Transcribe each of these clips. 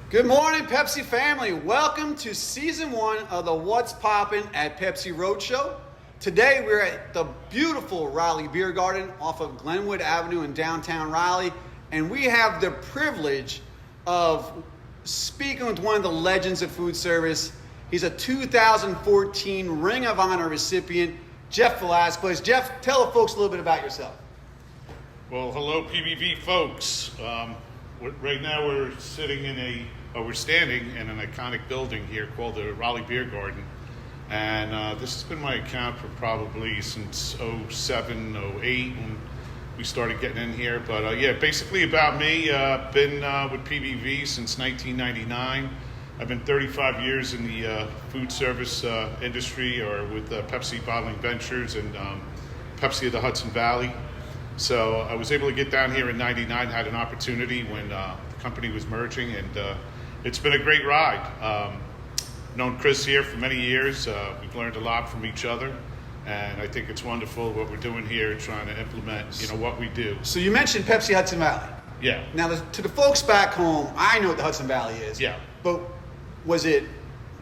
Good morning, Pepsi family. Welcome to season 1 of the What's Poppin' at Pepsi Roadshow. Today we're at the beautiful Raleigh Beer Garden off of Glenwood Avenue in downtown Raleigh, and we have the privilege of speaking with one of the legends of food service. He's a 2014 Ring of Honor recipient, Jeff Velasquez. Jeff, tell the folks a little bit about yourself. Well, hello, PBV folks. Right now we're standing in an iconic building here called the Raleigh Beer Garden. And this has been my account for probably since 07, 08 when we started getting in here. But basically about me, been with PBV since 1999. I've been 35 years in the food service industry, or with Pepsi Bottling Ventures and Pepsi of the Hudson Valley. So I was able to get down here in 99, had an opportunity when the company was merging, and it's been a great ride. Known Chris here for many years. We've learned a lot from each other, and I think it's wonderful what we're doing here, trying to implement, what we do. So you mentioned Pepsi Hudson Valley. Yeah. Now, to the folks back home, I know what the Hudson Valley is. Yeah. But was it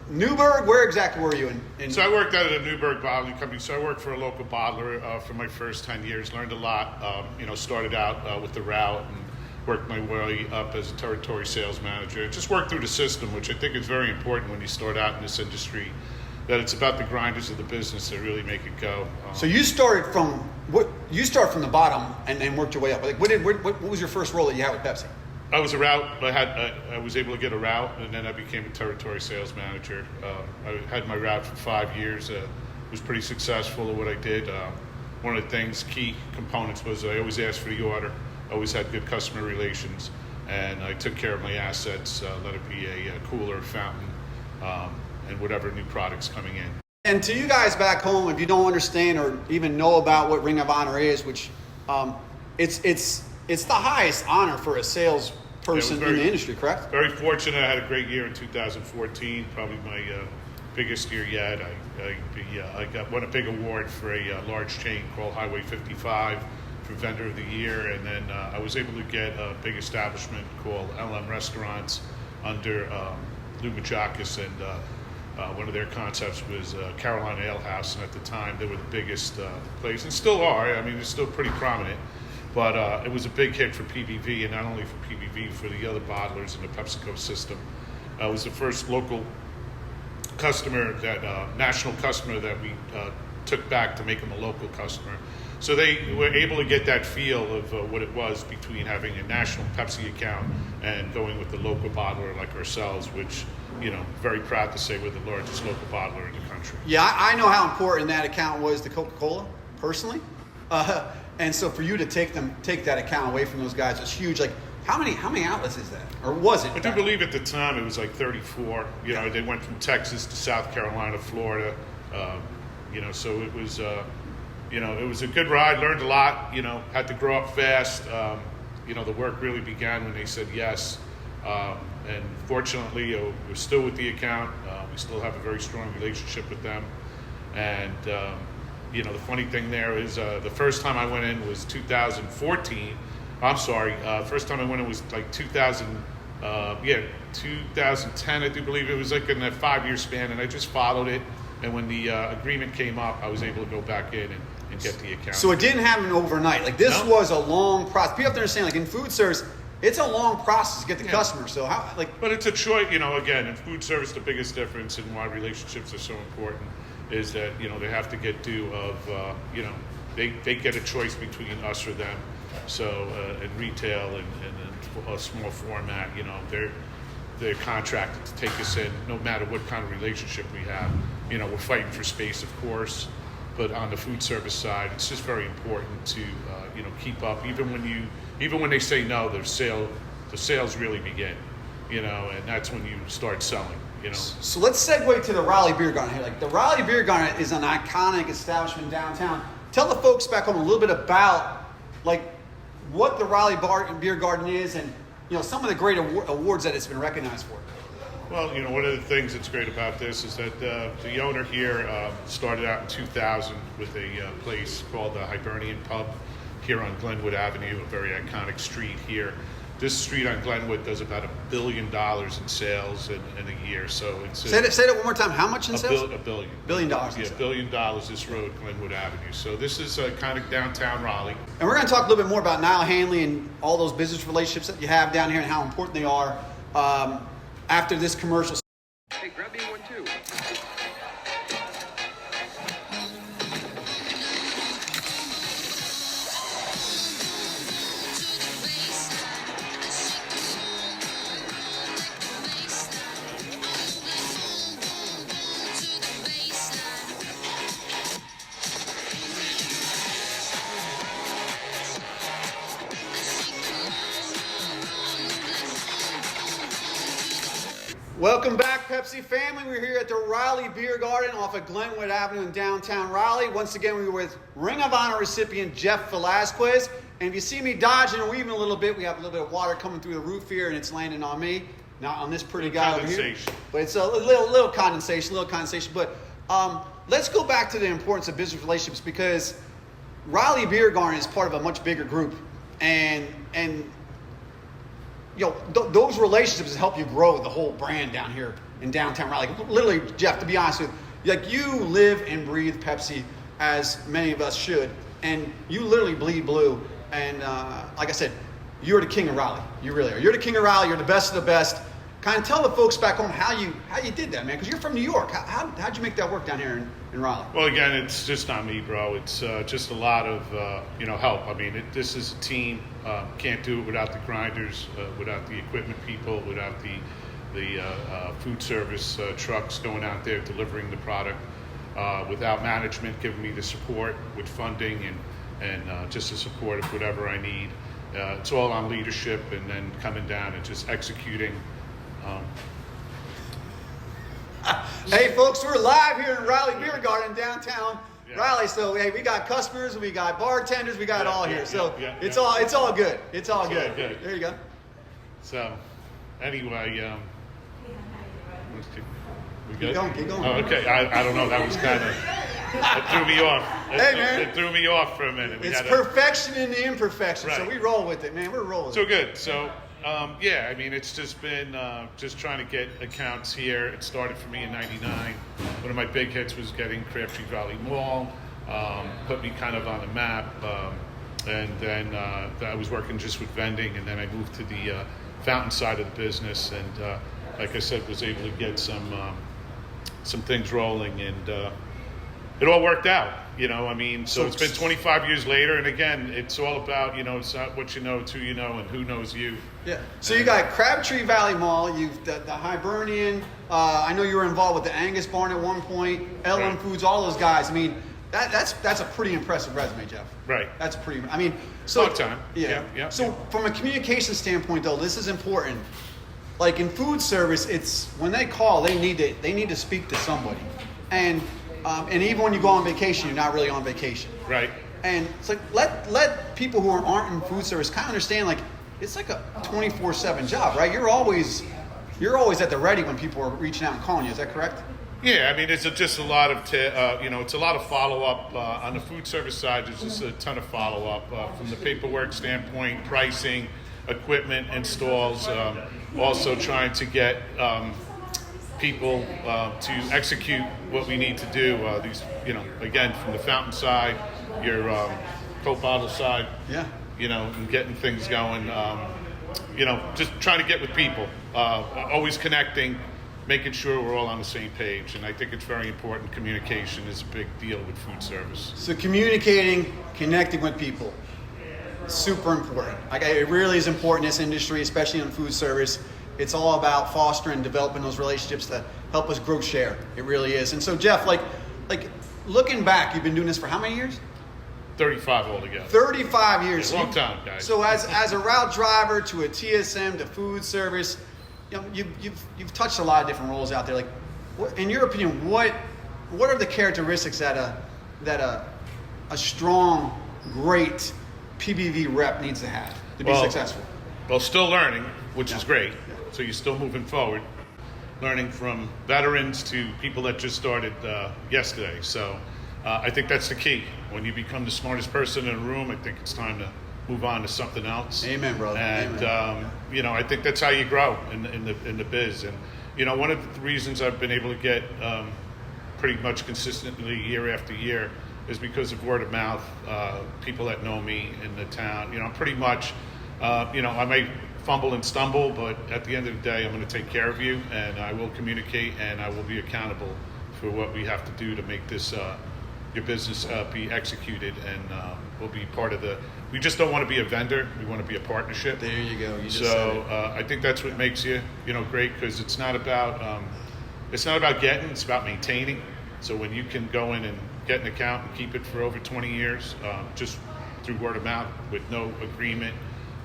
Newburgh? Where exactly were you in? So I worked out at a Newburgh bottling company. So I worked for a local bottler for my first 10 years. Learned a lot. Started out with the route and worked my way up as a territory sales manager. Just worked through the system, which I think is very important when you start out in this industry. That it's about the grinders of the business that really make it go. So you started from from the bottom and worked your way up. Like, what was your first role that you had with Pepsi? I was a route. I was able to get a route, and then I became a territory sales manager. I had my route for 5 years. Was pretty successful at what I did. One of the key components was I always asked for the order. I always had good customer relations, and I took care of my assets. Let it be a cooler, fountain, and whatever new products coming in. And to you guys back home, if you don't understand or even know about what Ring of Honor is, which it's the highest honor for a salesperson in the industry, correct? Very fortunate. I had a great year in 2014, probably my biggest year yet. I won a big award for a large chain called Highway 55 for Vendor of the Year, and then I was able to get a big establishment called LM Restaurants under Lou Majakis, and one of their concepts was Carolina Ale House, and at the time they were the biggest place, and still are. I mean, they're still pretty prominent. But it was a big hit for PBV, and not only for PBV, for the other bottlers in the PepsiCo system. It was the first local customer, national customer that we took back to make them a local customer. So they were able to get that feel of what it was between having a national Pepsi account and going with the local bottler like ourselves, which, very proud to say we're the largest local bottler in the country. Yeah, I know how important that account was to Coca-Cola, personally. And so for you to take that account away from those guys was huge. Like, how many outlets is that, or was it? I do believe at the time it was like 34. They went from Texas to South Carolina, Florida. So it was it was a good ride. Learned a lot. Had to grow up fast. The work really began when they said yes. And fortunately, we're still with the account. We still have a very strong relationship with them. And the funny thing there is the first time I went in was 2014. I'm sorry. First time I went in was like 2010, I do believe. It was like in a 5-year span, and I just followed it. And when the agreement came up, I was able to go back in and get the account. So it didn't happen overnight. Like, this was a long process. People have to understand, like, in food service, it's a long process to get the customer. So how, But it's a choice, again, in food service, the biggest difference and why relationships are so important is that, they have to get due of, they get a choice between us or them. So in retail and a small format, they're contracted to take us in no matter what kind of relationship we have. We're fighting for space, of course, but on the food service side, it's just very important to, keep up. Even when they say no, the sales really begin, and that's when you start selling. So let's segue to the Raleigh Beer Garden here. Like, the Raleigh Beer Garden is an iconic establishment downtown. Tell the folks back home a little bit about, like, what the Raleigh Beer Garden is and, some of the great awards that it's been recognized for. Well, one of the things that's great about this is that the owner here started out in 2000 with a place called the Hibernian Pub here on Glenwood Avenue, a very iconic street here. this street on Glenwood does about $1 billion in sales in a year. So it's Say that one more time. How much in sales? $1 billion. $1 billion. Yeah, $1 billion this road, Glenwood Avenue. So this is kind of downtown Raleigh. And we're going to talk a little bit more about Niall Hanley and all those business relationships that you have down here and how important they are after this commercial. Hey, grab me one too. Welcome back, Pepsi family. We're here at the Raleigh Beer Garden off of Glenwood Avenue in downtown Raleigh. Once again, we were with Ring of Honor recipient Jeff Velasquez. And if you see me dodging and weaving a little bit, we have a little bit of water coming through the roof here, and it's landing on me, not on this pretty guy over here. Condensation. But it's a little condensation. But let's go back to the importance of business relationships, because Raleigh Beer Garden is part of a much bigger group, and you know, those relationships help you grow the whole brand down here in downtown Raleigh. Literally, Jeff, to be honest with you, like, you live and breathe Pepsi, as many of us should, and you literally bleed blue. And like I said, you're the king of Raleigh. You really are. You're the king of Raleigh. You're the best of the best. Kind of tell the folks back home how you did that, man, because you're from New York. How'd you make that work down here in Raleigh? Well, again, it's just not me, bro. It's just a lot of help. I mean, this is a team. Can't do it without the grinders, without the equipment people, without the food service trucks going out there delivering the product, without management giving me the support with funding and just the support of whatever I need. It's all on leadership, and then coming down and just executing. Hey, folks, we're live here in Raleigh Beer Garden, downtown Raleigh. So, hey, we got customers, we got bartenders, we got it all here. So it's all good. It's all good. There you go. So, anyway, we good? Keep going. Oh, okay. I don't know. That was kind of, it threw me off. Hey, man. It threw me off for a minute. It's perfection in the imperfection. Right. So we roll with it, man. We're rolling. So good. So, I mean, it's just been just trying to get accounts here. It started for me in '99. One of my big hits was getting Crabtree Valley Mall, put me kind of on the map. And then I was working just with vending, and then I moved to the fountain side of the business. And like I said, was able to get some things rolling, and it all worked out. You know, I mean, so it's been 25 years later, and again, it's all about, it's not what you know, it's who you know, and who knows you. Yeah. So you got Crabtree Valley Mall, you've the Hibernian. I know you were involved with the Angus Barn at one point, LM Right. Foods, all those guys. I mean, that's a pretty impressive resume, Jeff. Right. That's pretty. I mean, so Long time. Yeah. Yeah. So from a communication standpoint, though, this is important. Like in food service, it's when they call, they need to speak to somebody, and even when you go on vacation, you're not really on vacation. Right. And it's like let people who aren't in food service kind of understand, like, it's like a 24/7 job, right? You're always at the ready when people are reaching out and calling you. Is that correct? Yeah, I mean, it's just a lot of, it's a lot of follow-up. On the food service side, there's just a ton of follow-up from the paperwork standpoint, pricing, equipment, installs, also trying to get people to execute what we need to do. These, again, from the fountain side, your Coke bottle side, Yeah. And getting things going, just trying to get with people, always connecting, making sure we're all on the same page. And I think it's very important. Communication is a big deal with food service. So communicating, connecting with people, super important. Like, it really is important in this industry, especially in food service. It's all about fostering and developing those relationships that help us grow share. It really is. And so, Jeff, like looking back, you've been doing this for how many years? 35 altogether. 35 years. Long time, guys. So as a route driver to a TSM to food service, you've touched a lot of different roles out there. Like, in your opinion, what are the characteristics that a strong, great PBV rep needs to have to be successful? Well, still learning, which is great. So you're still moving forward, learning from veterans to people that just started yesterday. So I think that's the key. When you become the smartest person in a room, I think it's time to move on to something else. Amen, brother. And Amen. I think that's how you grow in the biz. And one of the reasons I've been able to get pretty much consistently year after year is because of word of mouth. People that know me in the town. I'm pretty much. I may fumble and stumble, but at the end of the day, I'm going to take care of you, and I will communicate, and I will be accountable for what we have to do to make this your business be executed, and we'll be part of the. We just don't want to be a vendor; we want to be a partnership. There you go. You just said it. I think that's what makes you, great, because it's not about getting; it's about maintaining. So when you can go in and get an account and keep it for over 20 years, just through word of mouth with no agreement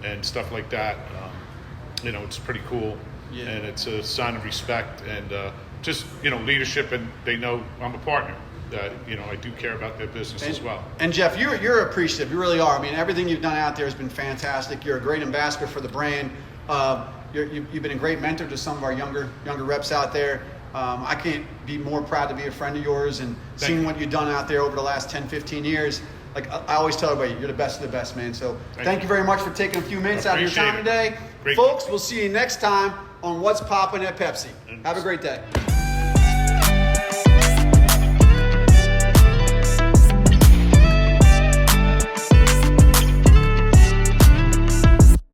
and stuff like that, it's pretty cool. Yeah. And it's a sign of respect and just leadership, and they know I'm a partner. That I do care about their business as well. And Jeff, you're appreciative. You really are. I mean, everything you've done out there has been fantastic. You're a great ambassador for the brand. You've been a great mentor to some of our younger reps out there. I can't be more proud to be a friend of yours and seeing what you've done out there over the last 10, 15 years. Like I always tell everybody, you're the best of the best, man. So thank you very much for taking a few minutes out of your time today. Great. Folks, we'll see you next time on What's Poppin' at Pepsi. Have a great day.